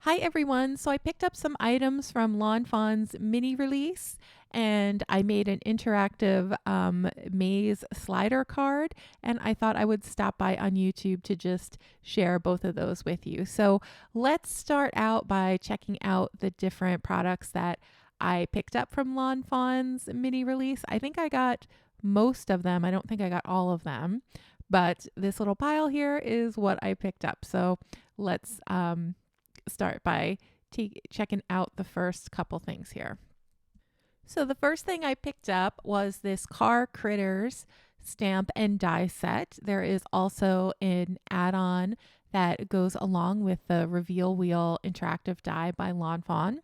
Hi everyone. So I picked up some items from Lawn Fawn's mini release and I made an interactive maze slider card, and I thought I would stop by on YouTube to just share both of those with you. So let's start out by checking out the different products that I picked up from Lawn Fawn's mini release. I think I got most of them. I don't think I got all of them, but this little pile here is what I picked up. So let's start by checking out the first couple things here. So the first thing I picked up was this Car Critters stamp and die set. There is also an add-on that goes along with the Reveal Wheel interactive die by Lawn Fawn.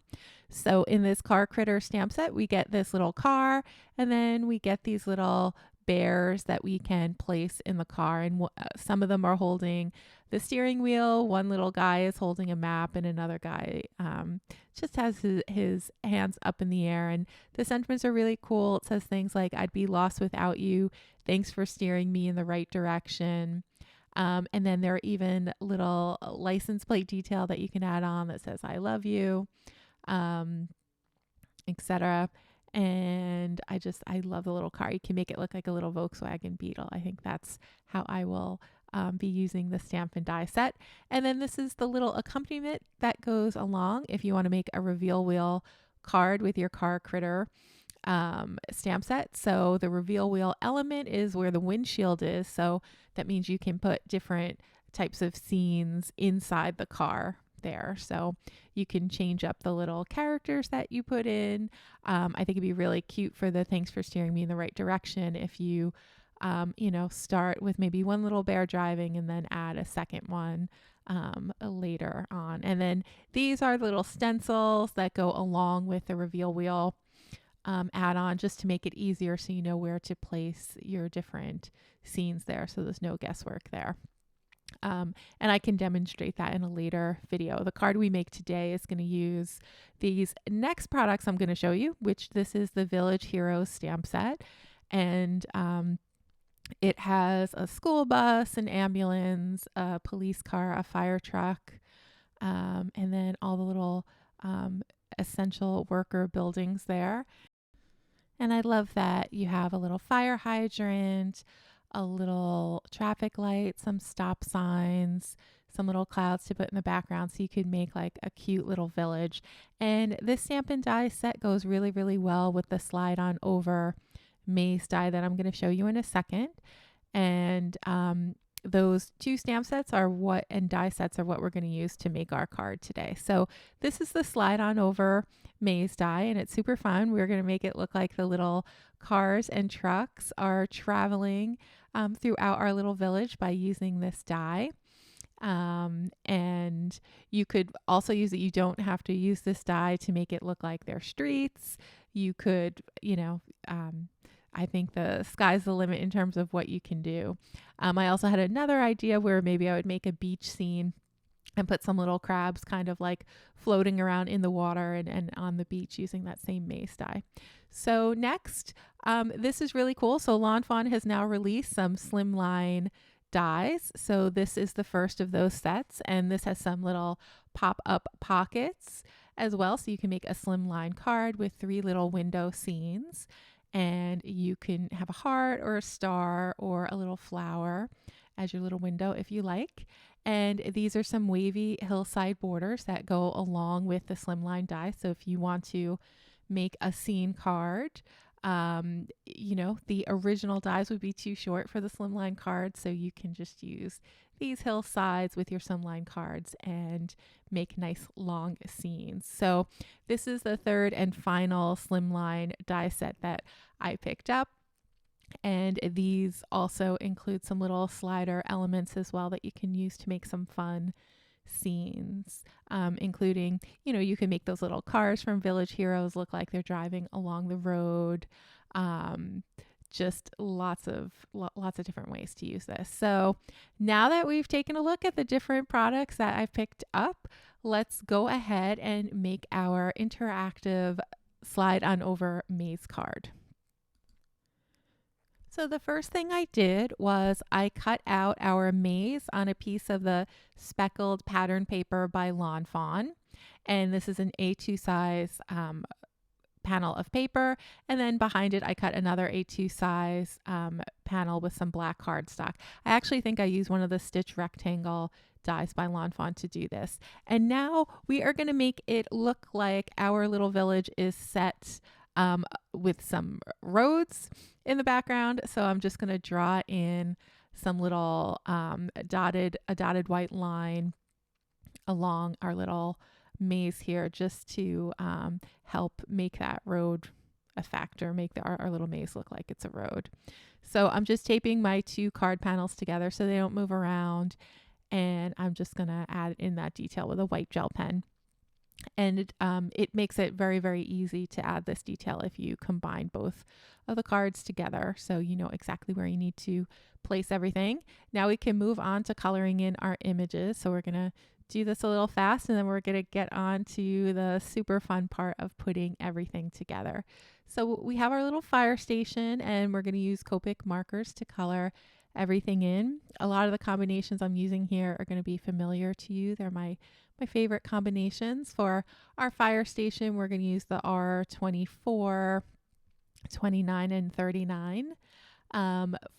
So in this Car Critter stamp set, we get this little car, and then we get these little bears that we can place in the car, and some of them are holding the steering wheel. One little guy is holding a map, and another guy just has his hands up in the air. And the sentiments are really cool. It says things like, "I'd be lost without you. Thanks for steering me in the right direction." And then there are even little license plate detail that you can add on that says, "I love you," etc. And I love the little car. You can make it look like a little Volkswagen Beetle. I think that's how I will be using the stamp and die set. And then this is the little accompaniment that goes along if you want to make a reveal wheel card with your Car Critter stamp set. So the reveal wheel element is where the windshield is. So that means you can put different types of scenes inside the car there. So you can change up the little characters that you put in. I think it'd be really cute for the "thanks for steering me in the right direction" if you start with maybe one little bear driving and then add a second one later on. And then these are the little stencils that go along with the reveal wheel add-on, just to make it easier so you know where to place your different scenes there, so there's no guesswork there. And I can demonstrate that in a later video. The card we make today is going to use these next products I'm going to show you, which this is the Village Heroes stamp set. And it has a school bus, an ambulance, a police car, a fire truck, and then all the little essential worker buildings there. And I love that you have a little fire hydrant, a little traffic light, some stop signs, some little clouds to put in the background, so you could make like a cute little village. And this stamp and die set goes really, really well with the slide on over maze die that I'm going to show you in a second. And those two stamp sets and die sets are what we're going to use to make our card today. So this is the slide on over maze die, and it's super fun. We're going to make it look like the little cars and trucks are traveling throughout our little village by using this die. And you could also use it. You don't have to use this die to make it look like they're streets. You could, I think the sky's the limit in terms of what you can do. I also had another idea where maybe I would make a beach scene and put some little crabs kind of like floating around in the water and on the beach using that same maze die. So next, this is really cool. So Lawn Fawn has now released some slimline dies. So this is the first of those sets, and this has some little pop-up pockets as well. So you can make a slimline card with 3 little window scenes. And you can have a heart or a star or a little flower as your little window if you like. And these are some wavy hillside borders that go along with the slimline die. So if you want to make a scene card, the original dies would be too short for the slimline card. So you can just use these hillsides with your slimline cards and make nice long scenes. So this is the third and final slimline die set that I picked up. And these also include some little slider elements as well that you can use to make some fun scenes, including, you can make those little cars from Village Heroes look like they're driving along the road. Just lots of different ways to use this. So now that we've taken a look at the different products that I've picked up, let's go ahead and make our interactive slide on over maze card. So the first thing I did was I cut out our maze on a piece of the speckled pattern paper by Lawn Fawn. And this is an A2 size panel of paper, and then behind it I cut another A2 size panel with some black cardstock. I actually think I used one of the stitch rectangle dies by Lawn Fawn to do this. And now we are going to make it look like our little village is set with some roads in the background. So I'm just going to draw in some little dotted white line along our little maze here, just to help make that road a factor, make our little maze look like it's a road. So I'm just taping my 2 card panels together so they don't move around, and I'm just going to add in that detail with a white gel pen. And it makes it very, very easy to add this detail if you combine both of the cards together, so you know exactly where you need to place everything. Now we can move on to coloring in our images. So we're going to do this a little fast, and then we're going to get on to the super fun part of putting everything together. So we have our little fire station, and we're going to use Copic markers to color everything in. A lot of the combinations I'm using here are going to be familiar to you. They're my favorite combinations. For our fire station, we're going to use the R24, 29, and 39.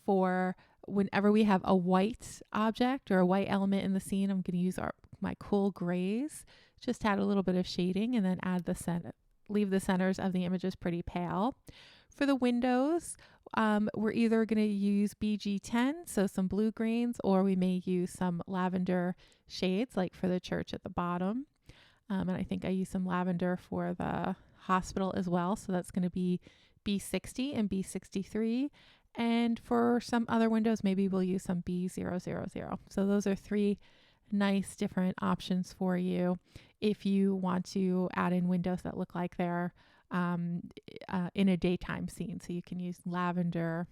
For whenever we have a white object or a white element in the scene, I'm going to use my cool grays, just add a little bit of shading, and then add leave the centers of the images pretty pale. For the windows, we're either going to use BG10, so some blue greens, or we may use some lavender shades, like for the church at the bottom. And I think I use some lavender for the hospital as well, so that's going to be B60 and B63. And for some other windows, maybe we'll use some B000. So those are 3 nice different options for you if you want to add in windows that look like they're in a daytime scene. So you can use lavender,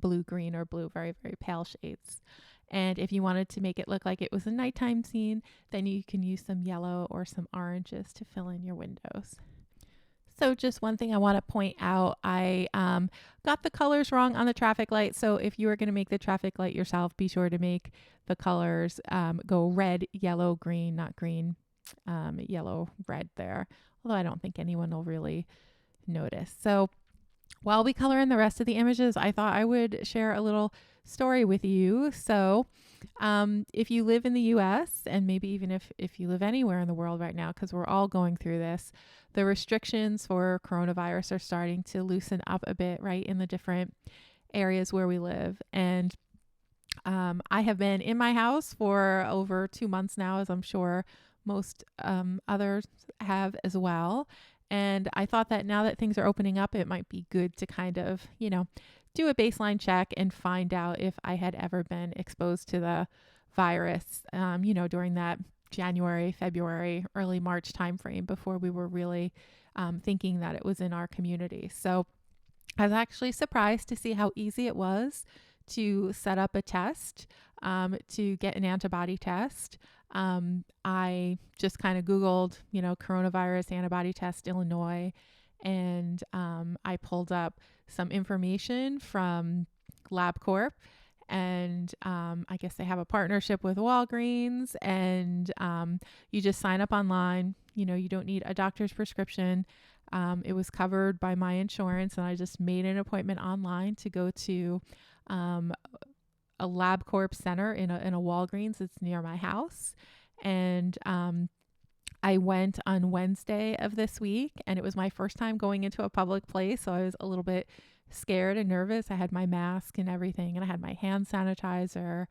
blue, green, or blue, very, very pale shades. And if you wanted to make it look like it was a nighttime scene, then you can use some yellow or some oranges to fill in your windows. So just one thing I want to point out, I got the colors wrong on the traffic light. So if you are going to make the traffic light yourself, be sure to make the colors go red, yellow, green, not green, yellow, red there. Although I don't think anyone will really notice. So while we color in the rest of the images, I thought I would share a little story with you. So if you live in the US, and maybe even if you live anywhere in the world right now, because we're all going through this, the restrictions for coronavirus are starting to loosen up a bit, right, in the different areas where we live. And I have been in my house for over 2 months now, as I'm sure most others have as well. And I thought that now that things are opening up, it might be good to kind of, do a baseline check and find out if I had ever been exposed to the virus, during that January, February, early March timeframe before we were really thinking that it was in our community. So I was actually surprised to see how easy it was to set up a test, to get an antibody test. I just kind of Googled, coronavirus antibody test Illinois, and I pulled up some information from LabCorp, and I guess they have a partnership with Walgreens, and you just sign up online. You don't need a doctor's prescription. It was covered by my insurance, and I just made an appointment online to go to a LabCorp center in a Walgreens that's near my house. And I went on Wednesday of this week, and it was my first time going into a public place, so I was a little bit scared and nervous. I had my mask and everything, and I had my hand sanitizer,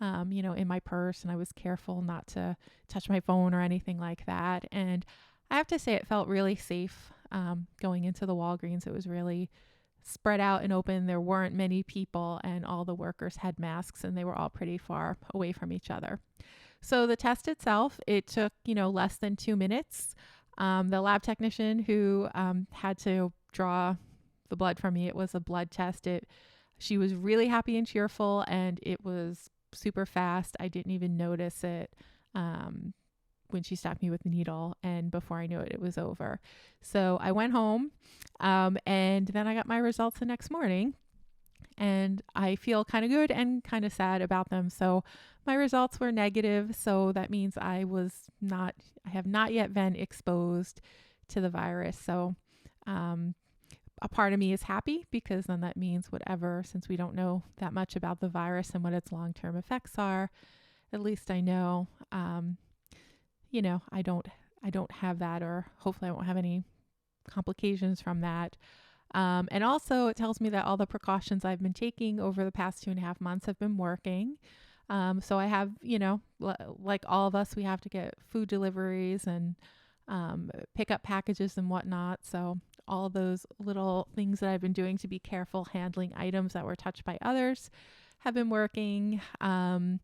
in my purse, and I was careful not to touch my phone or anything like that. And I have to say, it felt really safe going into the Walgreens. It was really spread out and open. There weren't many people, and all the workers had masks, and they were all pretty far away from each other. So the test itself, it took, less than 2 minutes. The lab technician who had to draw the blood from me, it was a blood test. She was really happy and cheerful, and it was super fast. I didn't even notice it when she stopped me with the needle, and before I knew it, it was over. So I went home, and then I got my results the next morning. and I feel kind of good and kind of sad about them. So my results were negative. So that means I have not yet been exposed to the virus. So, a part of me is happy because then that means since we don't know that much about the virus and what its long-term effects are, at least I know, I don't have that, or hopefully I won't have any complications from that. And also it tells me that all the precautions I've been taking over the past 2.5 months have been working. So I have, like all of us, we have to get food deliveries and pick up packages and whatnot. So all of those little things that I've been doing to be careful handling items that were touched by others have been working. And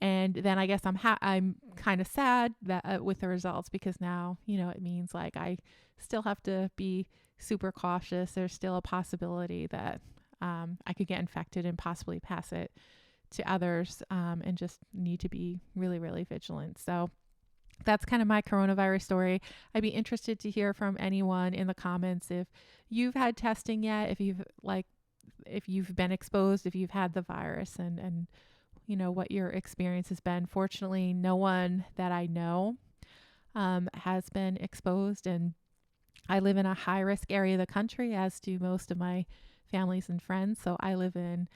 then I guess I'm kind of sad that with the results, because now, it means like I still have to be super cautious. There's still a possibility that I could get infected and possibly pass it to others, and just need to be really, really vigilant. So that's kind of my coronavirus story. I'd be interested to hear from anyone in the comments if you've had testing yet, if you've been exposed, if you've had the virus, and what your experience has been. Fortunately, no one that I know has been exposed, and I live in a high risk area of the country, as do most of my families and friends. So I live in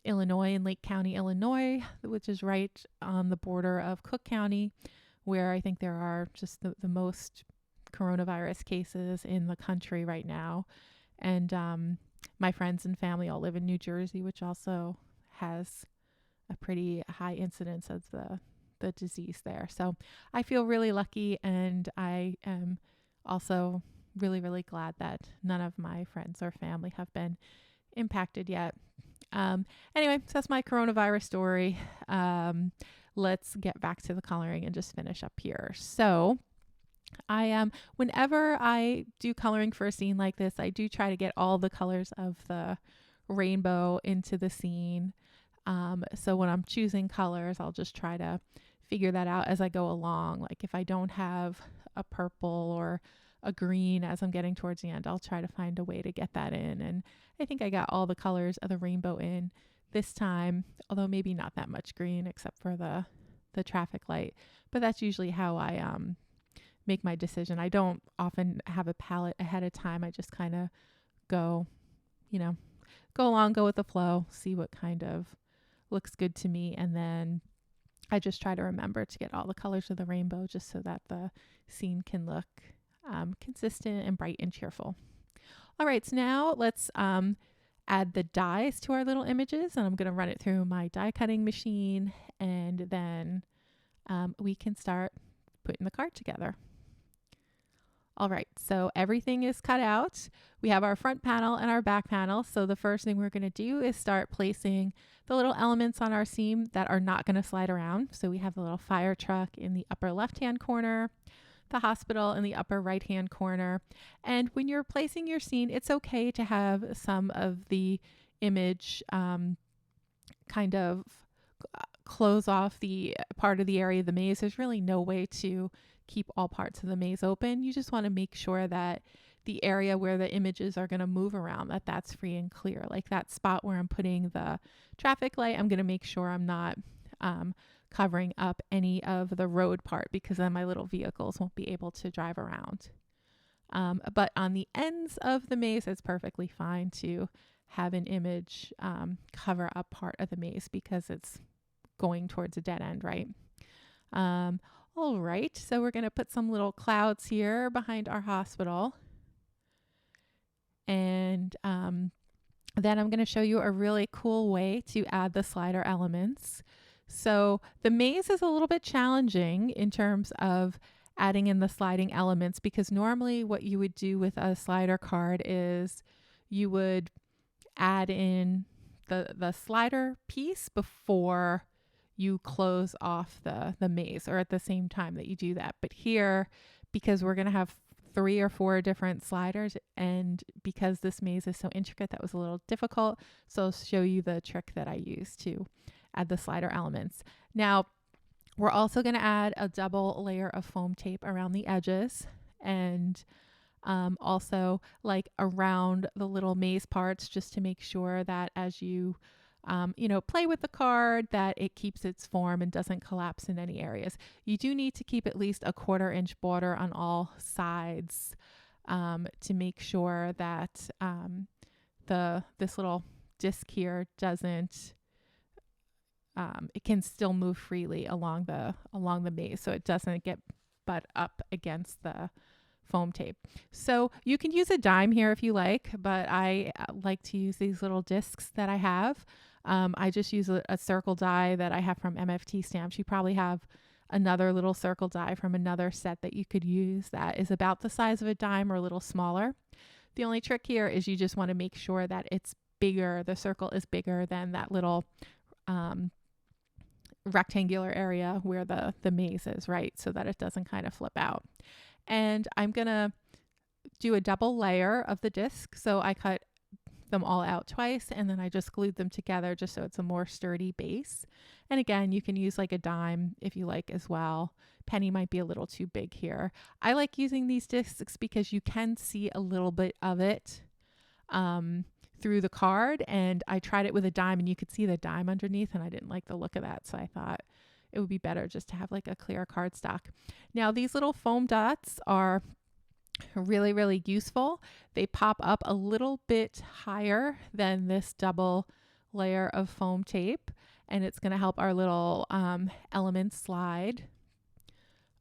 Illinois, in Lake County, Illinois, which is right on the border of Cook County, where I think there are just the most coronavirus cases in the country right now. And my friends and family all live in New Jersey, which also has a pretty high incidence of the disease there. So I feel really lucky, and I am also really, really glad that none of my friends or family have been impacted yet. Anyway, so that's my coronavirus story. Let's get back to the coloring and just finish up here. So whenever I do coloring for a scene like this, I do try to get all the colors of the rainbow into the scene. So when I'm choosing colors, I'll just try to figure that out as I go along. Like if I don't have a purple or a green as I'm getting towards the end, I'll try to find a way to get that in. And I think I got all the colors of the rainbow in this time, although maybe not that much green except for the traffic light. But that's usually how I make my decision. I don't often have a palette ahead of time. I just kind of go along, go with the flow, see what kind of looks good to me, and then I just try to remember to get all the colors of the rainbow just so that the scene can look consistent and bright and cheerful. All right, so now let's add the dyes to our little images, and I'm going to run it through my die cutting machine, and then we can start putting the card together. All right, so everything is cut out. We have our front panel and our back panel. So the first thing we're going to do is start placing the little elements on our seam that are not going to slide around. So we have the little fire truck in the upper left-hand corner, the hospital in the upper right-hand corner. And when you're placing your scene, it's okay to have some of the image kind of close off the part of the area of the maze. There's really no way to keep all parts of the maze open. You just want to make sure that the area where the images are going to move around, that's free and clear. Like that spot where I'm putting the traffic light, I'm going to make sure I'm not covering up any of the road part, because then my little vehicles won't be able to drive around. But on the ends of the maze, it's perfectly fine to have an image cover up part of the maze because it's going towards a dead end, right? All right, so we're going to put some little clouds here behind our hospital. And then I'm going to show you a really cool way to add the slider elements. So the maze is a little bit challenging in terms of adding in the sliding elements, because normally what you would do with a slider card is you would add in the slider piece before you close off the maze, or at the same time that you do that. But here, because we're going to have 3 or 4 different sliders, and because this maze is so intricate, that was a little difficult. So I'll show you the trick that I use to add the slider elements. Now, we're also going to add a double layer of foam tape around the edges, and Also like around the little maze parts, just to make sure that as you play with the card, that it keeps its form and doesn't collapse in any areas. You do need to keep at least a 1/4 inch border on all sides to make sure that this little disc here doesn't it can still move freely along the maze, so it doesn't get butt up against the foam tape. So you can use a dime here if you like, but I like to use these little discs that I have. I just use a circle die that I have from MFT Stamps. You probably have another little circle die from another set that you could use that is about the size of a dime or a little smaller. The only trick here is you just want to make sure that it's bigger. The circle is bigger than that little rectangular area where the maze is, right? So that it doesn't kind of flip out. And I'm going to do a double layer of the disc. So I cut them all out twice, and then I just glued them together just so it's a more sturdy base. And again, you can use like a dime if you like as well. Penny might be a little too big here. I like using these discs because you can see a little bit of it through the card, and I tried it with a dime and you could see the dime underneath, and I didn't like the look of that, so I thought it would be better just to have like a clear cardstock. Now these little foam dots are really, really useful. They pop up a little bit higher than this double layer of foam tape, and it's going to help our little elements slide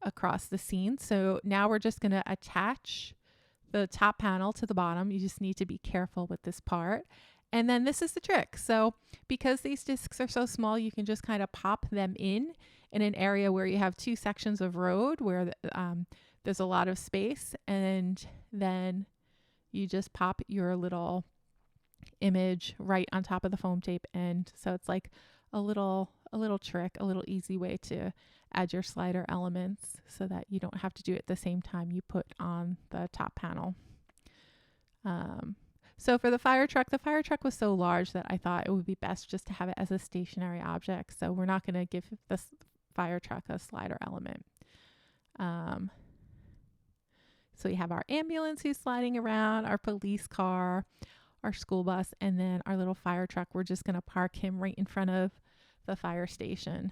across the scene. So now we're just going to attach the top panel to the bottom. You just need to be careful with this part. And then this is the trick. So because these discs are so small, you can just kind of pop them in an area where you have 2 sections of road where there's a lot of space, and then you just pop your little image right on top of the foam tape. And so it's like a little trick, a little easy way to add your slider elements so that you don't have to do it at the same time you put on the top panel. So for the fire truck was so large that I thought it would be best just to have it as a stationary object. So we're not going to give this fire truck a slider element. So we have our ambulance who's sliding around, our police car, our school bus, and then our little fire truck. We're just going to park him right in front of the fire station.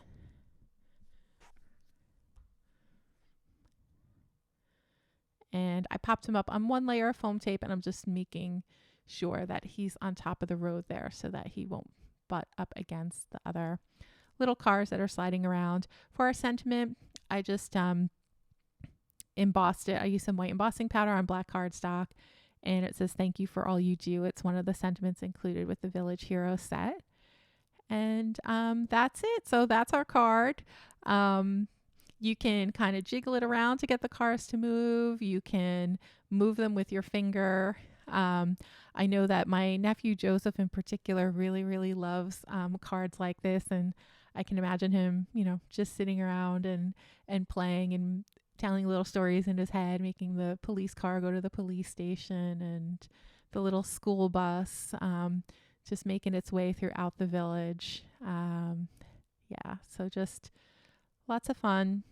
And I popped him up on 1 layer of foam tape, and I'm just making sure that he's on top of the road there so that he won't butt up against the other little cars that are sliding around. For our sentiment, I just embossed it. I used some white embossing powder on black cardstock, and it says, "Thank you for all you do." It's one of the sentiments included with the Village Hero set. And that's it. So that's our card. You can kind of jiggle it around to get the cars to move. You can move them with your finger. I know that my nephew Joseph in particular really, really loves cards like this, and I can imagine him, just sitting around and playing and telling little stories in his head, making the police car go to the police station, and the little school bus just making its way throughout the village. So just lots of fun.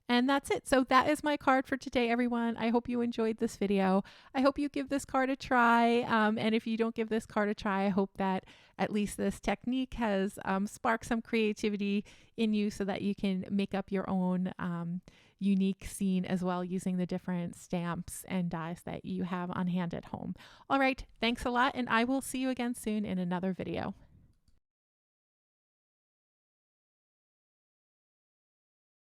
And that's it. So that is my card for today, everyone. I hope you enjoyed this video. I hope you give this card a try. And if you don't give this card a try, I hope that at least this technique has sparked some creativity in you so that you can make up your own unique scene as well, using the different stamps and dies that you have on hand at home. All right. Thanks a lot. And I will see you again soon in another video.